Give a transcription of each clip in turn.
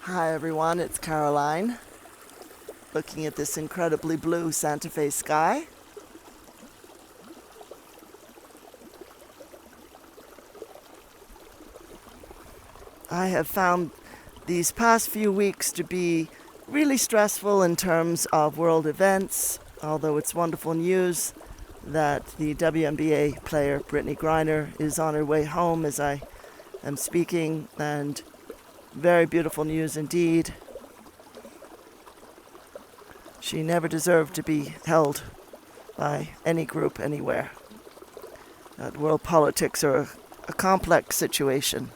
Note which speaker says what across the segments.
Speaker 1: Hi everyone, it's Caroline, looking at this incredibly blue Santa Fe sky. I have found these past few weeks to be really stressful in terms of world events, although it's wonderful news that the WNBA player Brittany Griner is on her way home as I am speaking, and very beautiful news indeed. She never deserved to be held by any group anywhere. World politics are a complex situation.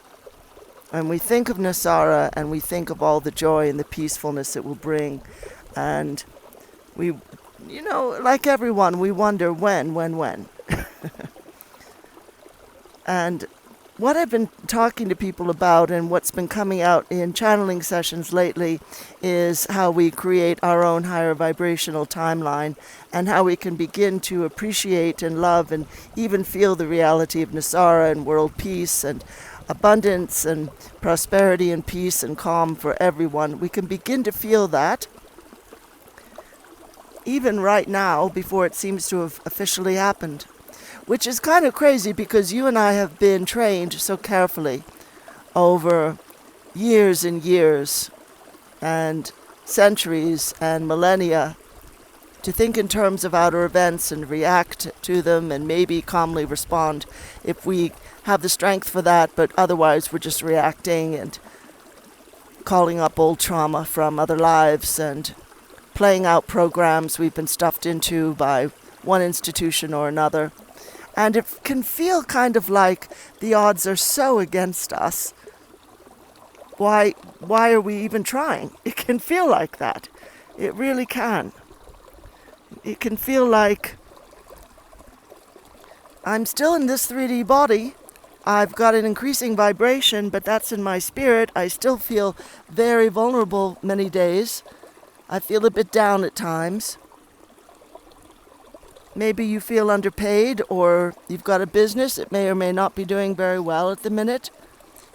Speaker 1: And we think of NESARA and we think of all the joy and the peacefulness it will bring. And we, like everyone, we wonder when. And what I've been talking to people about and what's been coming out in channeling sessions lately is how we create our own higher vibrational timeline and how we can begin to appreciate and love and even feel the reality of NESARA and world peace and abundance and prosperity and peace and calm for everyone. We can begin to feel that even right now before it seems to have officially happened. Which is kind of crazy because you and I have been trained so carefully over years and years and centuries and millennia to think in terms of outer events and react to them and maybe calmly respond if we have the strength for that, but otherwise we're just reacting and calling up old trauma from other lives and playing out programs we've been stuffed into by one institution or another. And it can feel kind of like the odds are so against us. Why are we even trying? It can feel like that. It really can. It can feel like I'm still in this 3D body. I've got an increasing vibration, but that's in my spirit. I still feel very vulnerable many days. I feel a bit down at times. Maybe you feel underpaid, or you've got a business that may or may not be doing very well at the minute.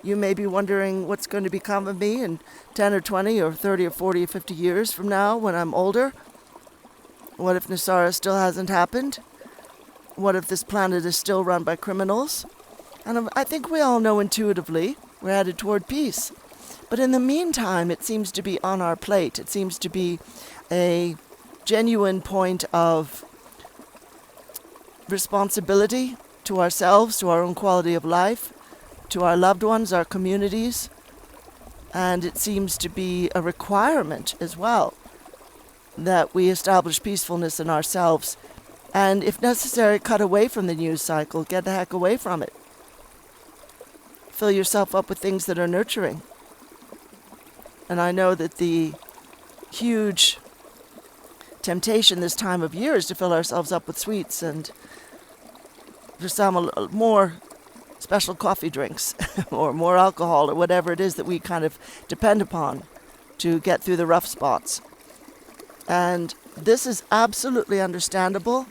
Speaker 1: You may be wondering what's going to become of me in 10 or 20 or 30 or 40 or 50 years from now when I'm older. What if NESARA still hasn't happened? What if this planet is still run by criminals? And I think we all know intuitively we're headed toward peace. But in the meantime, it seems to be on our plate. It seems to be a genuine point of responsibility to ourselves, to our own quality of life, to our loved ones, our communities, and it seems to be a requirement as well that we establish peacefulness in ourselves and, if necessary, cut away from the news cycle, get the heck away from it. Fill yourself up with things that are nurturing. And I know that the huge temptation this time of year is to fill ourselves up with sweets and for some more special coffee drinks or more alcohol or whatever it is that we kind of depend upon to get through the rough spots. And this is absolutely understandable.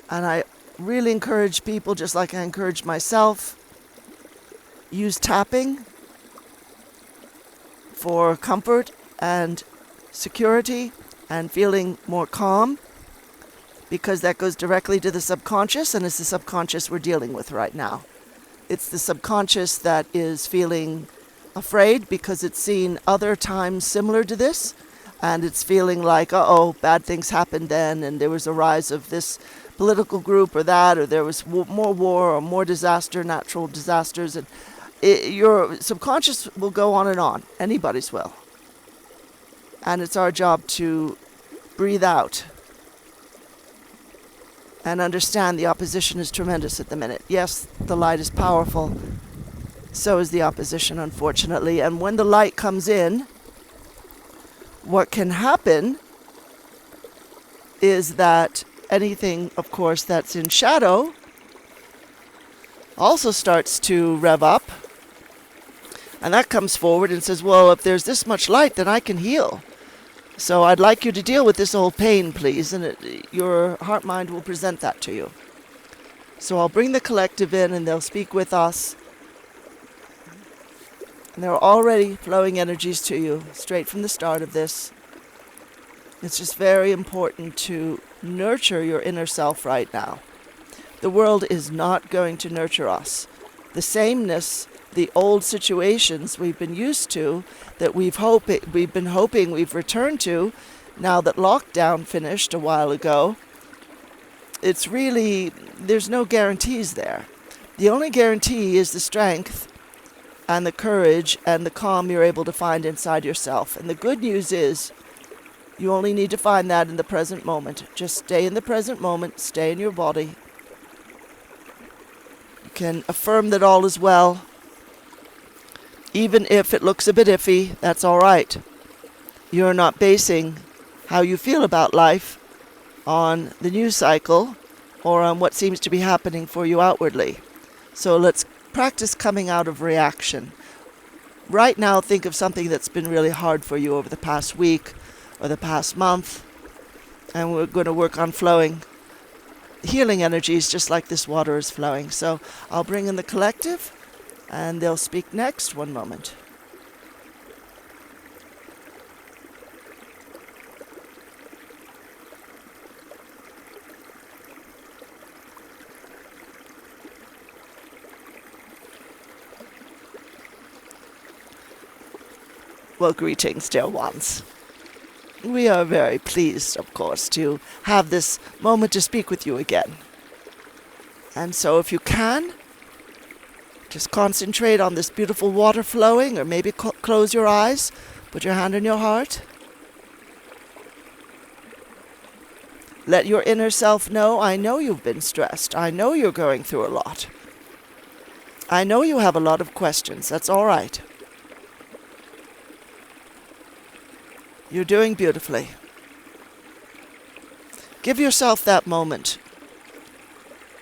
Speaker 1: And I really encourage people, just like I encourage myself, use tapping for comfort and security and feeling more calm, because that goes directly to the subconscious, and it's the subconscious we're dealing with right now. It's the subconscious that is feeling afraid because it's seen other times similar to this, and it's feeling like, bad things happened then, and there was a rise of this political group or that, or there was more war or more disaster, natural disasters, and your subconscious will go on and on. Anybody's will. And it's our job to breathe out and understand the opposition is tremendous at the minute. Yes, the light is powerful. So is the opposition, unfortunately. And when the light comes in, what can happen is that anything, of course, that's in shadow also starts to rev up. And that comes forward and says, well, if there's this much light, then I can heal. So I'd like you to deal with this old pain, please, and your heart mind will present that to you. So I'll bring the collective in and they'll speak with us. And there are already flowing energies to you, straight from the start of this. It's just very important to nurture your inner self right now. The world is not going to nurture us. The sameness, the old situations we've been used to, that we've been hoping we've returned to, now that lockdown finished a while ago, it's really, there's no guarantees there. The only guarantee is the strength and the courage and the calm you're able to find inside yourself. And the good news is, you only need to find that in the present moment. Just stay in the present moment, stay in your body. You can affirm that all is well. Even if it looks a bit iffy, that's all right. You're not basing how you feel about life on the news cycle or on what seems to be happening for you outwardly. So let's practice coming out of reaction. Right now, think of something that's been really hard for you over the past week or the past month, and we're going to work on flowing healing energies just like this water is flowing. So I'll bring in the collective, and they'll speak next. One moment. Well, greetings, dear ones. We are very pleased, of course, to have this moment to speak with you again. And so if you can, just concentrate on this beautiful water flowing, or maybe close your eyes, put your hand on your heart. Let your inner self know, I know you've been stressed. I know you're going through a lot. I know you have a lot of questions. That's all right. You're doing beautifully. Give yourself that moment,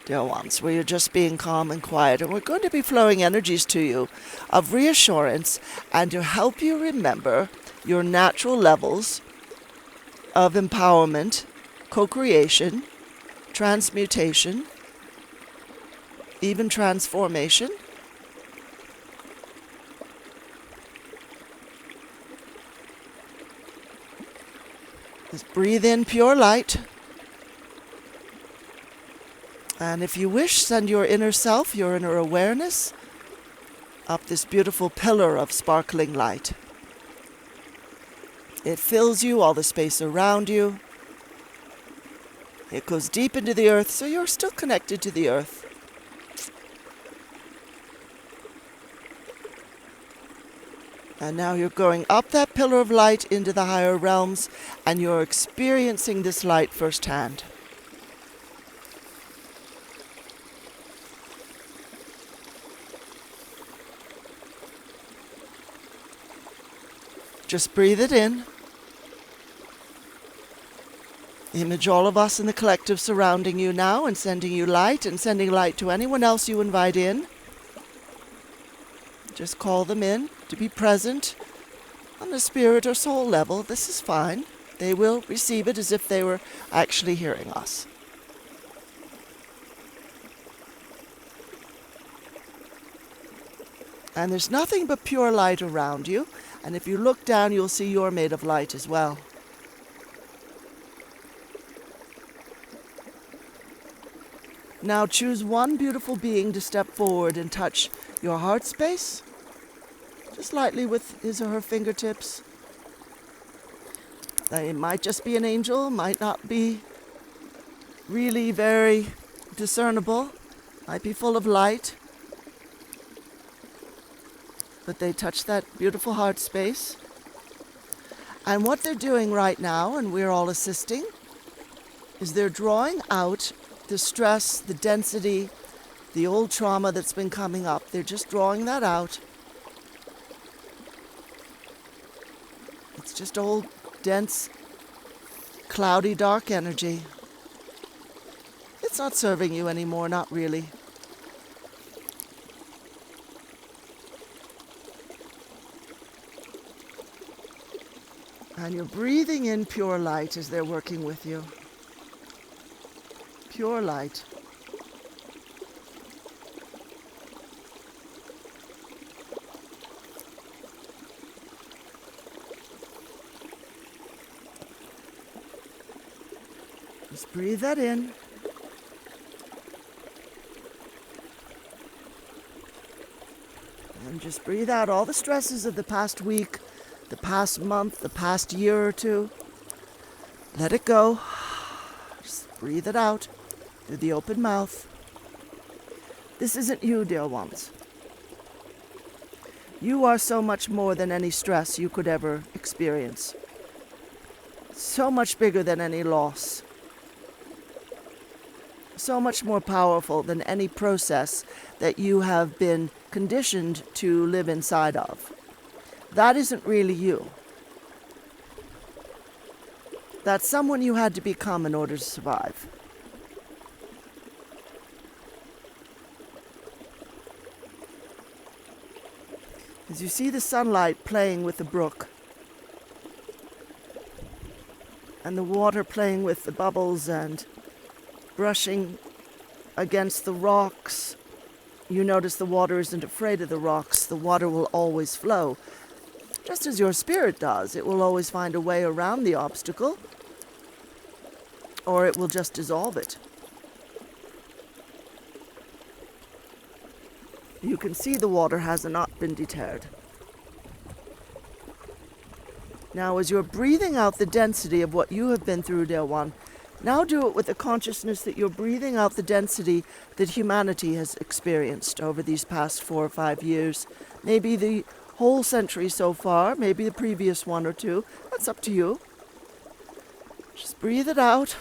Speaker 1: dear ones, where you're just being calm and quiet. And we're going to be flowing energies to you of reassurance and to help you remember your natural levels of empowerment, co-creation, transmutation, even transformation. Just breathe in pure light. And if you wish, send your inner self, your inner awareness, up this beautiful pillar of sparkling light. It fills you, all the space around you. It goes deep into the earth, so you're still connected to the earth. And now you're going up that pillar of light into the higher realms, and you're experiencing this light firsthand. Just breathe it in. Image all of us in the collective surrounding you now and sending you light, and sending light to anyone else you invite in. Just call them in to be present on the spirit or soul level. This is fine. They will receive it as if they were actually hearing us. And there's nothing but pure light around you. And if you look down, you'll see you're made of light as well. Now choose one beautiful being to step forward and touch your heart space, just lightly with his or her fingertips. It might just be an angel, might not be really very discernible, might be full of light, but they touch that beautiful heart space. And what they're doing right now, and we're all assisting, is they're drawing out the stress, the density, the old trauma that's been coming up. They're just drawing that out. It's just old, dense, cloudy, dark energy. It's not serving you anymore, not really. And you're breathing in pure light as they're working with you. Pure light. Just breathe that in. And just breathe out all the stresses of the past week, the past month, the past year or two. Let it go. Just breathe it out through the open mouth. This isn't you, dear ones. You are so much more than any stress you could ever experience. So much bigger than any loss. So much more powerful than any process that you have been conditioned to live inside of. That isn't really you. That's someone you had to become in order to survive. As you see the sunlight playing with the brook, and the water playing with the bubbles and brushing against the rocks, you notice the water isn't afraid of the rocks. The water will always flow. Just as your spirit does. It will always find a way around the obstacle, or it will just dissolve it. You can see the water has not been deterred. Now, as you're breathing out the density of what you have been through, dear one, now do it with the consciousness that you're breathing out the density that humanity has experienced over these past 4 or 5 years. Maybe the whole century so far, maybe the previous 1 or 2. That's up to you. Just breathe it out.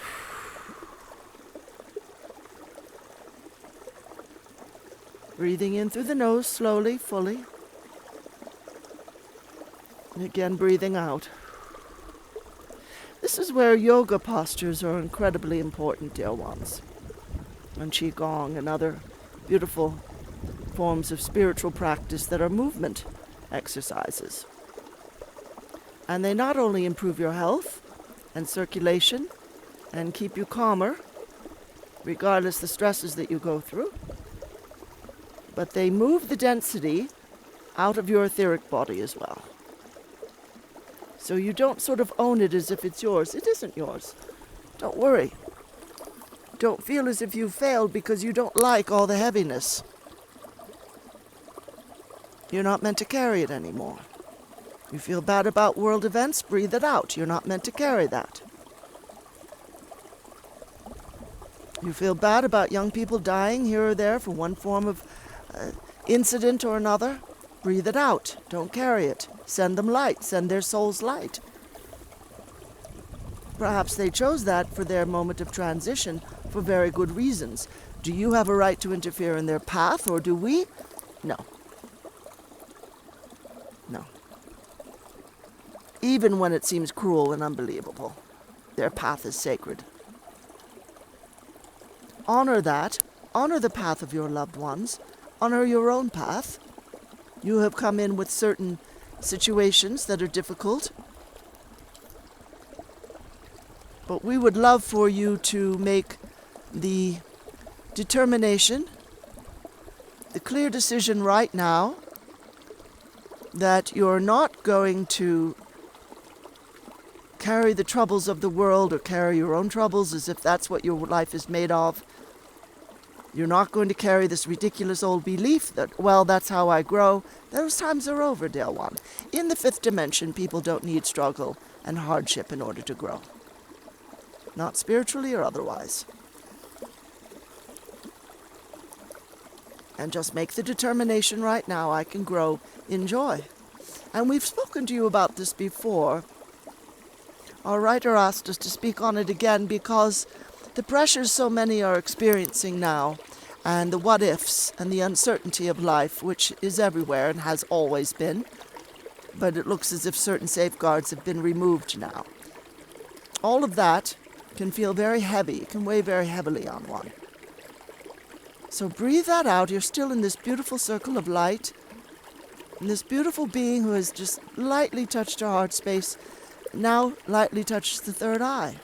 Speaker 1: Breathing in through the nose, slowly, fully. And again, breathing out. This is where yoga postures are incredibly important, dear ones. And Qigong and other beautiful forms of spiritual practice that are movement exercises. And they not only improve your health and circulation and keep you calmer, regardless the stresses that you go through, but they move the density out of your etheric body as well. So you don't sort of own it as if it's yours. It isn't yours. Don't worry. Don't feel as if you've failed because you don't like all the heaviness. You're not meant to carry it anymore. You feel bad about world events, breathe it out. You're not meant to carry that. You feel bad about young people dying here or there for one form of incident or another, breathe it out. Don't carry it. Send them light. Send their souls light. Perhaps they chose that for their moment of transition for very good reasons. Do you have a right to interfere in their path, or do we? No. No. Even when it seems cruel and unbelievable, their path is sacred. Honor that. Honor the path of your loved ones. Honor your own path. You have come in with certain situations that are difficult. But we would love for you to make the determination, the clear decision right now that you're not going to carry the troubles of the world or carry your own troubles as if that's what your life is made of. You're not going to carry this ridiculous old belief that, well, that's how I grow. Those times are over, dear one. In the 5th dimension, people don't need struggle and hardship in order to grow. Not spiritually or otherwise. And just make the determination right now, I can grow in joy. And we've spoken to you about this before. Our writer asked us to speak on it again because the pressures so many are experiencing now, and the what-ifs and the uncertainty of life, which is everywhere and has always been, but it looks as if certain safeguards have been removed now. All of that can feel very heavy. It can weigh very heavily on one. So breathe that out. You're still in this beautiful circle of light, and this beautiful being who has just lightly touched our heart space, now lightly touches the third eye.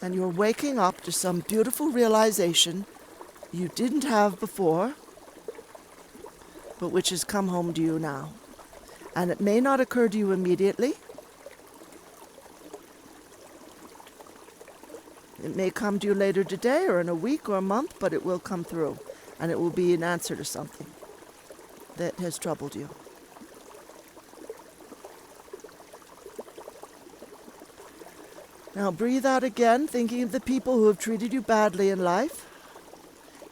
Speaker 1: And you're waking up to some beautiful realization you didn't have before, but which has come home to you now. And it may not occur to you immediately. It may come to you later today or in a week or a month, but it will come through. And it will be an answer to something that has troubled you. Now breathe out again, thinking of the people who have treated you badly in life.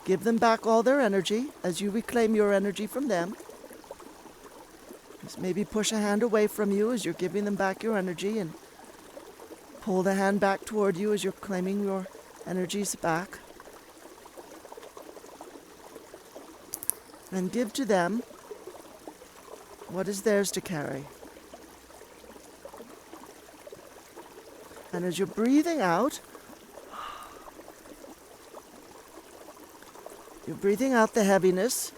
Speaker 1: Give them back all their energy as you reclaim your energy from them. Just maybe push a hand away from you as you're giving them back your energy, and pull the hand back toward you as you're claiming your energies back. And give to them what is theirs to carry. And as you're breathing out, you're breathing out the heaviness,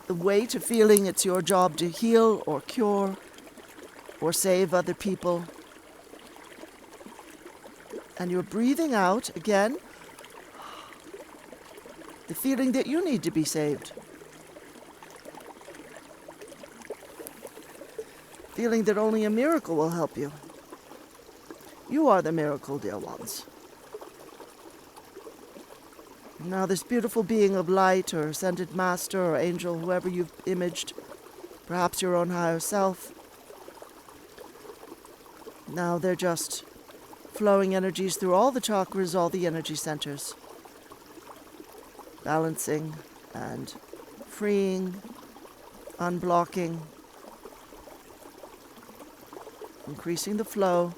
Speaker 1: the weight of feeling it's your job to heal or cure or save other people. And you're breathing out, again, the feeling that you need to be saved. Feeling that only a miracle will help you. You are the miracle, dear ones. Now this beautiful being of light or ascended master or angel, whoever you've imaged, perhaps your own higher self, now they're just flowing energies through all the chakras, all the energy centers, balancing and freeing, unblocking, increasing the flow,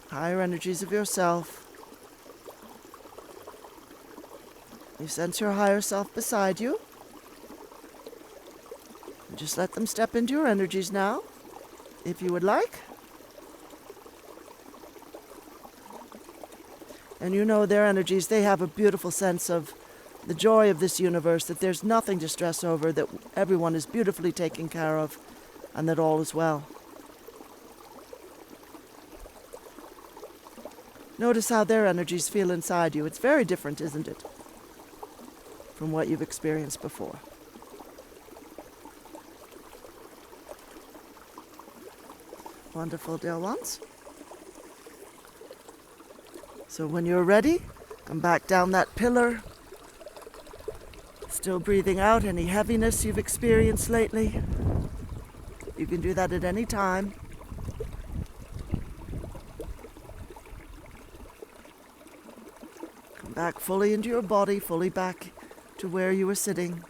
Speaker 1: higher energies of yourself. You sense your higher self beside you. And just let them step into your energies now, if you would like. And you know their energies, they have a beautiful sense of the joy of this universe, that there's nothing to stress over, that everyone is beautifully taken care of, and that all is well. Notice how their energies feel inside you. It's very different, isn't it, from what you've experienced before. Wonderful, dear ones. So when you're ready, come back down that pillar. Still breathing out any heaviness you've experienced lately. You can do that at any time. Come back fully into your body, fully back to where you were sitting.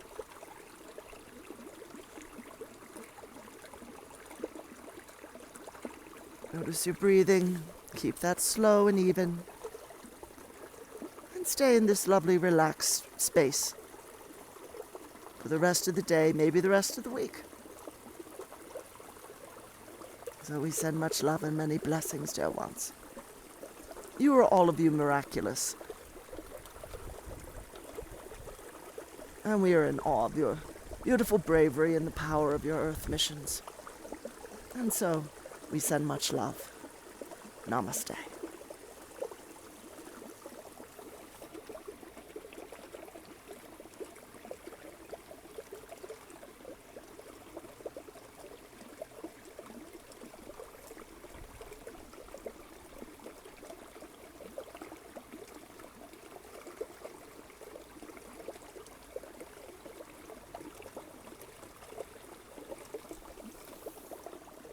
Speaker 1: Notice your breathing. Keep that slow and even. And stay in this lovely, relaxed space for the rest of the day, maybe the rest of the week. So we send much love and many blessings, dear ones. You are all of you miraculous. And we are in awe of your beautiful bravery and the power of your Earth missions. And so we send much love. Namaste.